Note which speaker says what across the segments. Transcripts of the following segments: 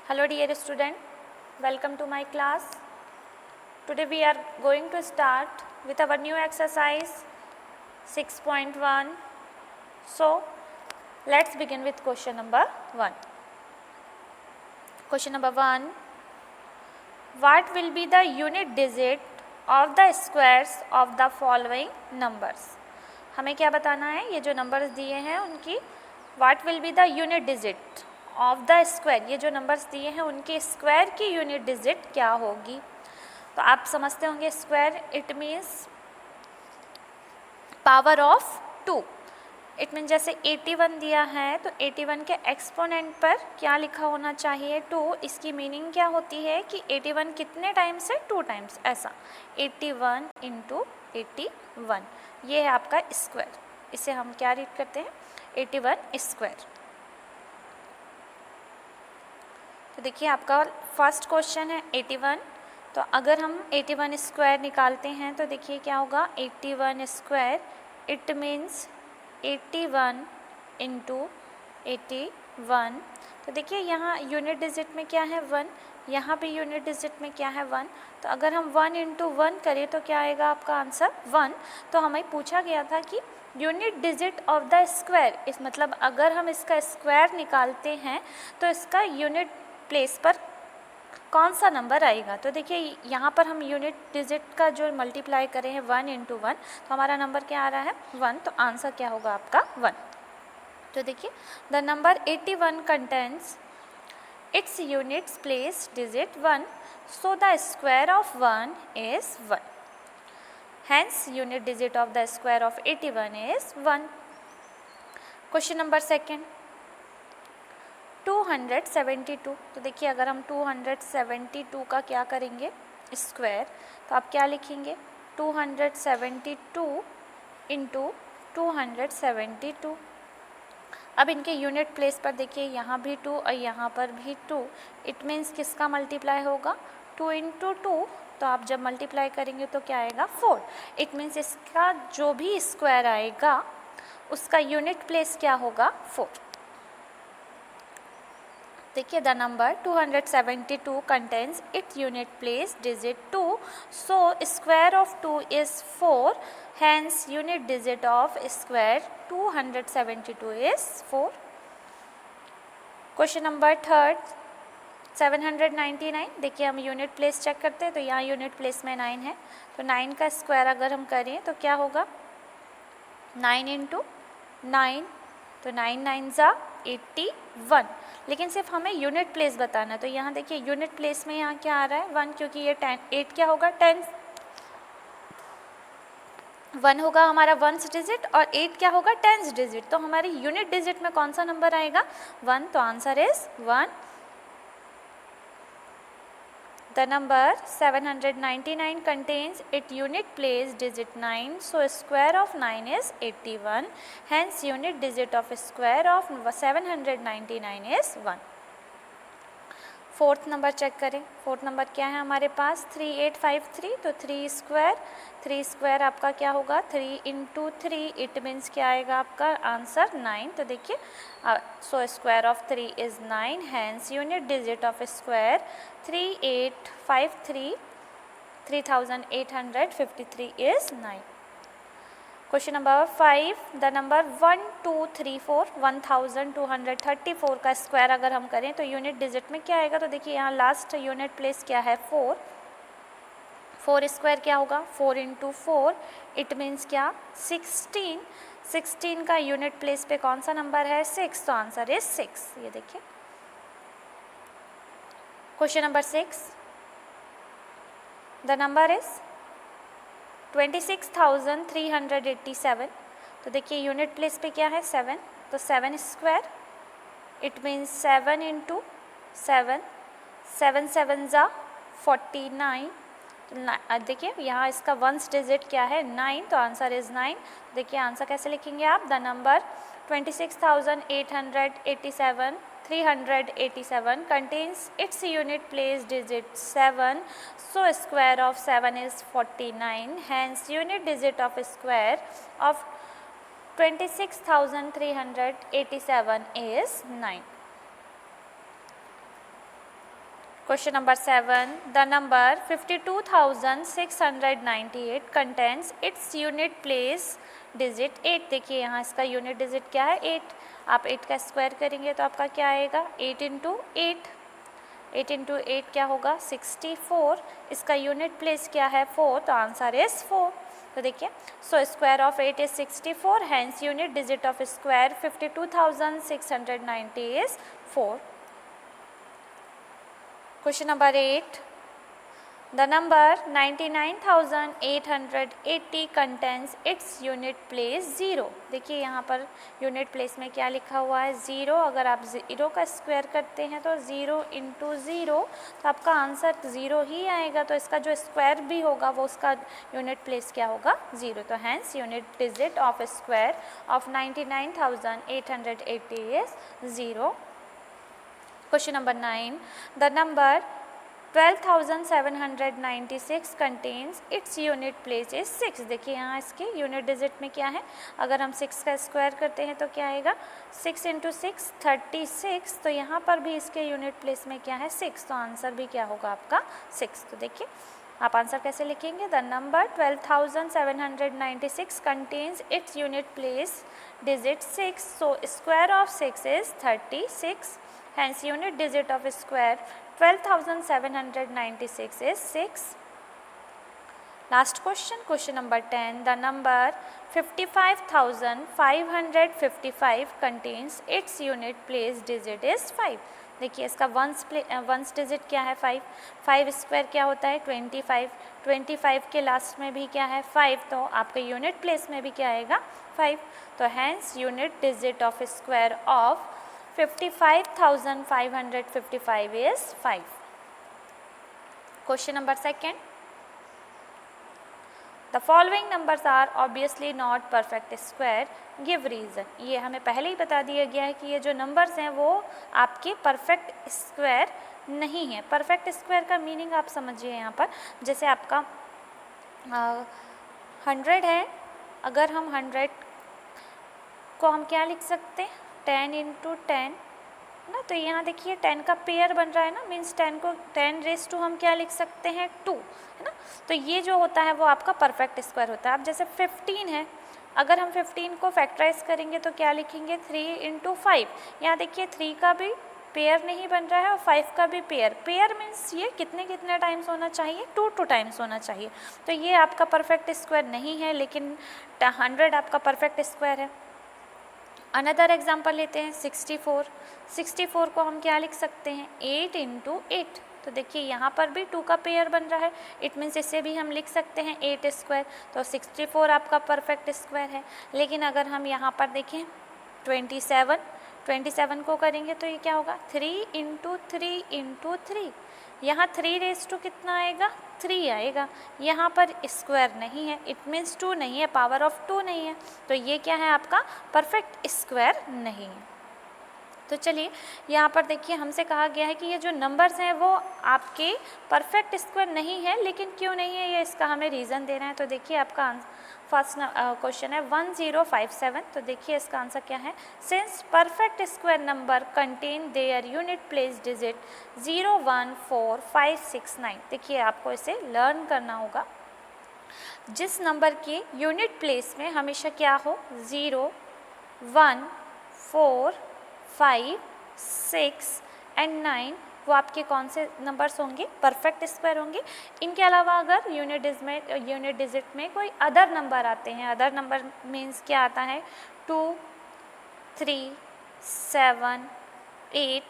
Speaker 1: Hello dear student, welcome to my class. Today we are going to start with our new exercise 6.1. So let's begin with question number 1. Question number 1. What will be the unit digit of the squares of the following numbers? हमें क्या बताना है, ये जो numbers दिए हैं उनकी what will be the unit digit of the square, ये जो नंबर्स दिए हैं उनके स्क्वायर की यूनिट डिजिट क्या होगी. तो आप समझते होंगे square it means power of 2. It mean जैसे 81 दिया है तो 81 के एक्सपोनेंट पर क्या लिखा होना चाहिए 2. इसकी मीनिंग क्या होती है कि 81 कितने टाइम्स है 2 टाइम्स, ऐसा 81 इंटू 81, ये है आपका स्क्वायर. इसे हम क्या रीड करते हैं 81 स्क्वायर. तो देखिए आपका फर्स्ट क्वेश्चन है 81. तो अगर हम 81 स्क्वायर निकालते हैं तो देखिए क्या होगा 81 स्क्वायर इट मीन्स 81 इंटू 81. तो देखिए यहाँ यूनिट डिजिट में क्या है 1, यहाँ भी यूनिट डिजिट में क्या है 1. तो अगर हम 1 इंटू 1 करें तो क्या आएगा आपका आंसर 1. तो हमें पूछा गया था कि unit digit of the square, इस मतलब अगर हम इसका स्क्वायर निकालते हैं तो इसका यूनिट प्लेस पर कौन सा नंबर आएगा. तो देखिए यहाँ पर हम यूनिट डिजिट का जो मल्टीप्लाई करें हैं 1 इंटू 1, तो हमारा नंबर क्या आ रहा है 1. तो आंसर क्या होगा आपका 1. तो देखिए the number 81 contents its units place digit 1, so the square of 1 is 1. Hence unit digit of the square of 81 is 1. Question number second 272. तो देखिए अगर हम 272 का क्या करेंगे स्क्वायर, तो आप क्या लिखेंगे 272 इंटू 272. अब इनके यूनिट प्लेस पर देखिए यहाँ भी 2 और यहाँ पर भी 2. इट मीन्स किसका मल्टीप्लाई होगा 2 इंटू 2. तो आप जब मल्टीप्लाई करेंगे तो क्या आएगा 4. इट मीन्स इसका जो भी स्क्वायर आएगा उसका यूनिट प्लेस क्या होगा 4. देखिए the number 272 contains it unit place digit 2, so square of 2 is 4. Hence unit digit of square 272 is 4. Question number third 799. देखिए हम यूनिट प्लेस चेक करते हैं तो यहाँ यूनिट प्लेस में 9 है. तो 9 का स्क्वायर अगर हम करें तो क्या होगा 9 इंटू 9. तो 9 9 ज़ा 81. लेकिन सिर्फ हमें यूनिट प्लेस बताना है. तो यहाँ देखिए यूनिट प्लेस में यहाँ क्या आ रहा है 1, क्योंकि ये 8 क्या होगा 10 1 होगा हमारा 1st डिजिट और 8 क्या होगा 10th डिजिट. तो हमारी यूनिट डिजिट में कौन सा नंबर आएगा 1. तो answer is 1. The number 799 contains its unit place digit 9, so square of 9 is 81. Hence unit digit of square of 799 is 1. Fourth number check करें. फोर्थ नंबर क्या है हमारे पास 3853. तो 3 स्क्वायर आपका क्या होगा 3 इंटू 3. इट मीन्स क्या आएगा आपका आंसर 9. तो देखिए so square of 3 is 9. Hence unit digit of square 3853 3853 is 9. Question number 5 the number 1234 1234 का स्क्वायर अगर हम करें तो यूनिट डिजिट में क्या आएगा. तो देखिए यहाँ लास्ट यूनिट प्लेस क्या है 4. 4 स्क्वायर क्या होगा 4 इंटू 4. इट मीन्स क्या 16. 16 का यूनिट प्लेस पे कौन सा नंबर है 6. तो आंसर इज 6. ये देखिए question number 6 the number is 26,387. तो देखिए यूनिट प्लेस पे क्या है 7. तो 7 स्क्वायर इट मीन्स 7 इंटू 7. 7 7 ज़ा 49. देखिए यहाँ इसका 1st डिजिट क्या है 9. तो आंसर इज़ 9. देखिए आंसर कैसे लिखेंगे आप the number 26,387 contains its unit place digit 7, so square of 7 is 49. Hence unit digit of square of 26,387 is 9. Question number 7. The number 52,698 contains its unit place digit 8. देखिए यहाँ इसका यूनिट डिजिट क्या है 8. आप 8 का स्क्वायर करेंगे तो आपका क्या आएगा 8 इंटू 8. 8 इंटू 8 क्या होगा 64. इसका यूनिट प्लेस क्या है 4, तो आंसर इज 4. तो देखिए so square of 8 is 64, hence unit digit of square 52,690 is 4. Question number 8. The number 99,880 contains its unit place 0. देखिए यहाँ पर यूनिट प्लेस में क्या लिखा हुआ है 0. अगर आप 0 का स्क्वायर करते हैं तो 0 इंटू 0, तो आपका आंसर 0 ही आएगा. तो इसका जो स्क्वायर भी होगा वो उसका यूनिट प्लेस क्या होगा 0. तो hence unit digit of square of 99,880 is 0. Question number 9. The number 12,796 contains its unit place is 6. देखिए यहाँ इसके यूनिट डिजिट में क्या है, अगर हम 6 का स्क्वायर करते हैं तो क्या आएगा 6 इंटू 6 36. तो यहाँ पर भी इसके यूनिट प्लेस में क्या है 6. तो आंसर भी क्या होगा आपका 6. तो देखिए आप आंसर कैसे लिखेंगे. The number 12,796 contains its unit place digit 6. So square of 6 is 36. Hence unit digit of square 12,796 is 6. Last question, question number 10. The number 55,555 contains its unit place digit is 5. देखिए इसका वंस डिजिट क्या है 5. 5 square क्या होता है 25. 25 के last में भी क्या है 5. तो आपके यूनिट प्लेस में भी क्या आएगा 5. तो hence unit digit of square of 55,555 is 5. Question number 2. The following numbers are obviously not perfect square. Give reason. ये हमें पहले ही बता दिया गया है कि ये जो नंबर्स हैं वो आपके परफेक्ट स्क्वायर नहीं है. परफेक्ट स्क्वायर का मीनिंग आप समझिए यहाँ पर. जैसे आपका 100 है, अगर हम 100 को हम क्या लिख सकते हैं 10 इंटू 10 ना. तो यहाँ देखिए 10 का पेयर बन रहा है ना, मीन्स 10 को 10 रेस टू हम क्या लिख सकते हैं 2 है ना. तो ये जो होता है वो आपका परफेक्ट स्क्वायर होता है. अब जैसे 15 है, अगर हम 15 को फैक्टराइज करेंगे तो क्या लिखेंगे 3 इंटू 5. यहाँ देखिए 3 का भी पेयर नहीं बन रहा है और 5 का भी पेयर मीन्स ये कितने टाइम्स होना चाहिए 2 टाइम्स होना चाहिए. तो ये आपका परफेक्ट स्क्वायर नहीं है, लेकिन 100 आपका परफेक्ट स्क्वायर है. अनदर एग्जाम्पल लेते हैं 64. 64 को हम क्या लिख सकते हैं 8 इंटू 8. तो देखिए यहाँ पर भी 2 का पेयर बन रहा है, इट मीन्स इसे भी हम लिख सकते हैं 8 स्क्वायर. तो 64 आपका परफेक्ट स्क्वायर है. लेकिन अगर हम यहाँ पर देखें 27 को करेंगे तो ये क्या होगा 3 इंटू 3 इंटू 3. यहाँ 3 रेस टू कितना आएगा 3 आएगा. यहाँ पर स्क्वायर नहीं है, इट मीन्स 2 नहीं है, पावर ऑफ 2 नहीं है. तो ये क्या है आपका परफेक्ट स्क्वायर नहीं है. तो चलिए यहाँ पर देखिए हमसे कहा गया है कि ये जो नंबर्स हैं वो आपके परफेक्ट स्क्वायर नहीं है. लेकिन क्यों नहीं है ये इसका हमें रीज़न देना है. तो देखिए आपका फर्स्ट क्वेश्चन है 1057. तो देखिए इसका आंसर क्या है. Since perfect square number contain their unit place digit 0 1 4 5 6 9. देखिए आपको इसे लर्न करना होगा. जिस नंबर के यूनिट प्लेस में हमेशा क्या हो 0 1 4 5 6 एंड 9, वो आपके कौन से नंबर्स होंगे परफेक्ट स्क्वायर होंगे. इनके अलावा अगर यूनिट डिजिट में कोई अदर नंबर आते हैं, अदर नंबर मीन्स क्या आता है 2 3 7 8,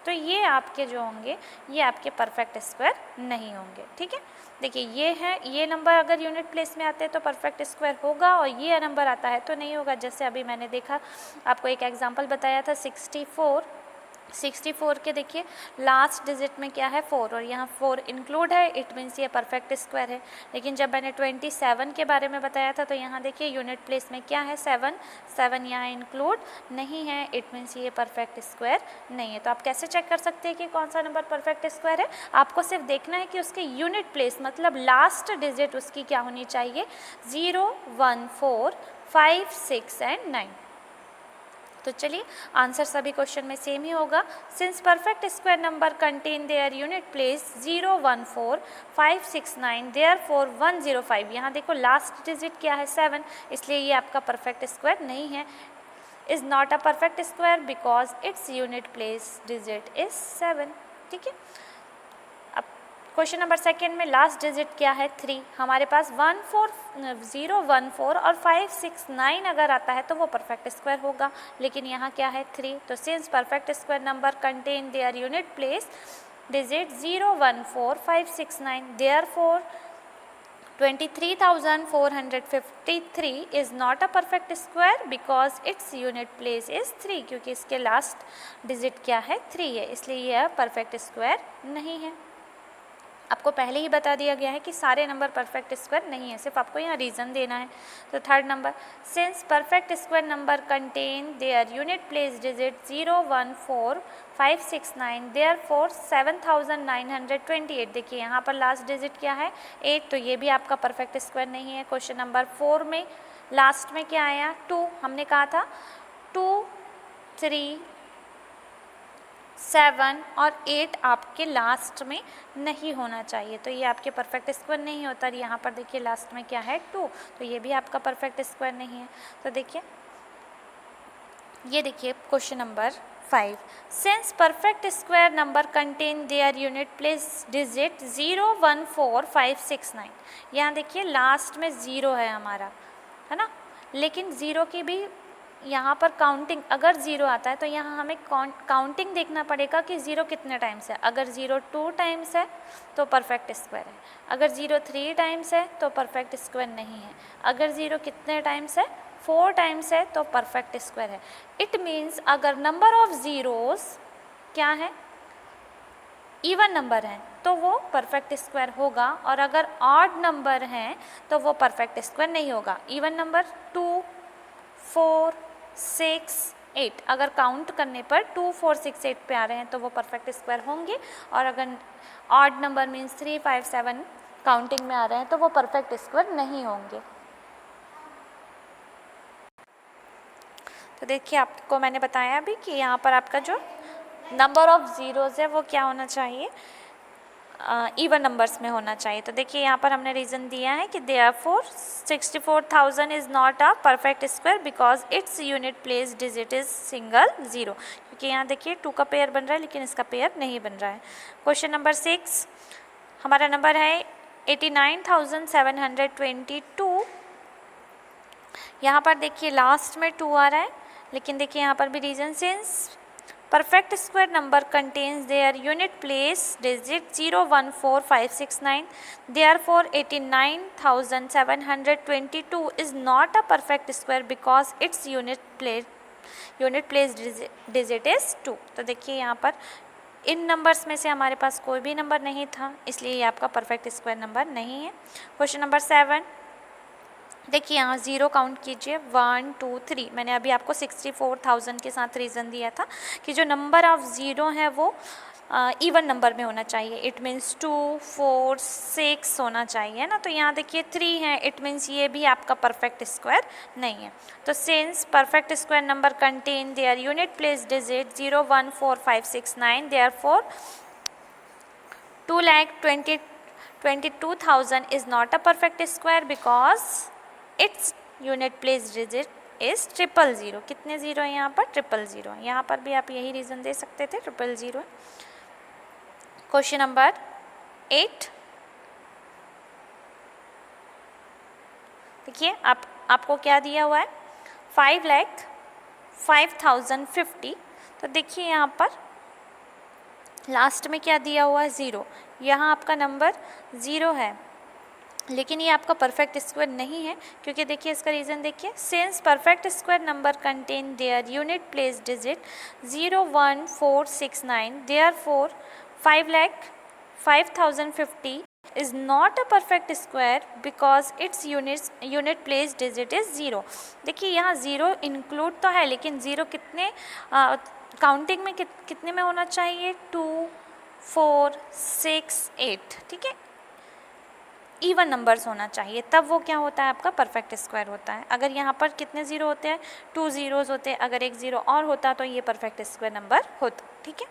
Speaker 1: तो ये आपके जो होंगे ये आपके परफेक्ट स्क्वायर नहीं होंगे. ठीक है, देखिए ये है, ये नंबर अगर यूनिट प्लेस में आते हैं तो परफेक्ट स्क्वायर होगा और ये नंबर आता है तो नहीं होगा. जैसे अभी मैंने देखा, आपको एक एग्जांपल बताया था 64 के देखिए लास्ट डिजिट में क्या है 4 और यहाँ 4 इंक्लूड है, इट मीन्स ये परफेक्ट स्क्वायर है. लेकिन जब मैंने 27 के बारे में बताया था तो यहाँ देखिए यूनिट प्लेस में क्या है 7 यहाँ इंक्लूड नहीं है, इट मीन्स ये परफेक्ट स्क्वायर नहीं है. तो आप कैसे चेक कर सकते हैं कि कौन सा नंबर परफेक्ट स्क्वायर है. आपको सिर्फ देखना है कि उसके यूनिट प्लेस मतलब लास्ट डिजिट उसकी क्या होनी चाहिए 0 1 4 5 6 एंड 9. तो चलिए आंसर सभी क्वेश्चन में सेम ही होगा। Since perfect square number contain their unit place 0, 1, 4, 5, 6, 9 therefore 105। यहाँ देखो लास्ट डिजिट क्या है 7, इसलिए ये आपका परफेक्ट स्क्वायर नहीं है। Is not a perfect square because its unit place digit is 7। ठीक है, अब क्वेश्चन नंबर सेकेंड में लास्ट डिजिट क्या है 3। हमारे पास 1, 4, 0, 1, 4 और 5, 6, 9 अगर आता है तो वो परफेक्ट स्क्वायर होगा, लेकिन यहाँ क्या है 3। तो since perfect square number contain their unit place digit 0, 1, 4, 5, 6, 9 therefore 23,453 is not a perfect square because its unit place is 3, क्योंकि इसके लास्ट डिजिट क्या है 3 है, इसलिए यह परफेक्ट स्क्वायर नहीं है। आपको पहले ही बता दिया गया है कि सारे नंबर परफेक्ट स्क्वायर नहीं है, सिर्फ आपको यहाँ रीज़न देना है। तो third number, since perfect square number contain their unit place digit 0, 1, 4, 5, 6, 9 therefore 7,928। देखिए यहाँ पर लास्ट डिजिट क्या है 8, तो ये भी आपका परफेक्ट स्क्वायर नहीं है। क्वेश्चन नंबर 4 में लास्ट में क्या आया 2, हमने कहा था 2, 3, 7 और 8 आपके लास्ट में नहीं होना चाहिए, तो ये आपके परफेक्ट स्क्वायर नहीं होता। और यहाँ पर देखिए लास्ट में क्या है 2, तो ये भी आपका परफेक्ट स्क्वायर नहीं है। तो देखिए ये देखिए question number 5, since perfect square number contain their unit place digit 0, 1, 4, 5, 6, 9। यहाँ देखिए लास्ट में 0 है हमारा, है ना, लेकिन 0 की भी यहाँ पर काउंटिंग, अगर 0 आता है तो यहाँ हमें काउंटिंग देखना पड़ेगा कि 0 कितने टाइम्स है। अगर 0 2 टाइम्स है तो परफेक्ट स्क्वायर है, अगर 0 3 टाइम्स है तो परफेक्ट स्क्वायर नहीं है, अगर 0 कितने टाइम्स है 4 टाइम्स है तो परफेक्ट स्क्वायर है। इट मीन्स अगर नंबर ऑफ ज़ीरोज़ क्या है इवन नंबर हैं तो वो परफेक्ट स्क्वायर होगा, और अगर ऑड नंबर हैं तो वो परफेक्ट स्क्वायर नहीं होगा। इवन नंबर 2, 4, 6, 8 अगर काउंट करने पर 2, 4, 6, 8 पे आ रहे हैं तो वो परफेक्ट स्क्वायर होंगे, और अगर ऑड नंबर मीन्स 3, 5, 7 काउंटिंग में आ रहे हैं तो वो परफेक्ट स्क्वायर नहीं होंगे। तो देखिए आपको मैंने बताया अभी कि यहाँ पर आपका जो नंबर ऑफ ज़ीरोज़ है वो क्या होना चाहिए, इवन नंबर्स में होना चाहिए। तो देखिए यहाँ पर हमने रीज़न दिया है कि therefore 64,000 is not a perfect square because its unit place digit is single 0, क्योंकि यहाँ देखिए 2 का पेयर बन रहा है लेकिन इसका पेयर नहीं बन रहा है। क्वेश्चन नंबर 6, हमारा नंबर है 89,722। यहाँ पर देखिए लास्ट में 2 आ रहा है, लेकिन देखिए यहाँ पर भी reason, since perfect square number contains their unit place digit 0, 1, 4, 5, 6, 9 therefore 89,722 is not a perfect square because its unit place digit is 2। तो देखिए यहाँ पर इन नंबर्स में से हमारे पास कोई भी नंबर नहीं था, इसलिए ये आपका परफेक्ट स्क्वायर नंबर नहीं है। क्वेश्चन नंबर 7, देखिए यहाँ 0 काउंट कीजिए 1, 2, 3। मैंने अभी आपको 64,000 के साथ रीज़न दिया था कि जो नंबर ऑफ ज़ीरो है वो इवन नंबर में होना चाहिए। इट मीन्स 2, 4, 6 होना चाहिए ना, तो यहाँ देखिए 3 है, इट मीन्स ये भी आपका परफेक्ट स्क्वायर नहीं है। तो since perfect square number contain their unit place digit 0, 1, 4, 5, 6, 9 therefore 2,22,000 is not a perfect square because its unit place digit is 000। कितने ज़ीरो है यहाँ पर 000 है, यहाँ पर भी आप यही रीज़न दे सकते थे 000 है। क्वेश्चन नंबर 8, देखिए आपको क्या दिया हुआ है 5,05,050। तो देखिए यहाँ पर लास्ट में क्या दिया हुआ है 0, यहाँ आपका नंबर 0 है, लेकिन ये आपका परफेक्ट स्क्वायर नहीं है, क्योंकि देखिए इसका रीज़न देखिए, since perfect square number contain their unit place digit 0, 1, 4, 6, 9 therefore 5,05,050 is not a perfect square because its unit place digit is 0। देखिए यहाँ 0 इंक्लूड तो है, लेकिन 0 कितने काउंटिंग में कितने में होना चाहिए 2, 4, 6, 8, ठीक है। इवन नंबर्स होना चाहिए, तब वो क्या होता है आपका परफेक्ट स्क्वायर होता है। अगर यहाँ पर कितने ज़ीरो होते हैं, 2 ज़ीरोज़ होते हैं, अगर एक ज़ीरो और होता तो ये परफेक्ट स्क्वायर नंबर होता। ठीक है।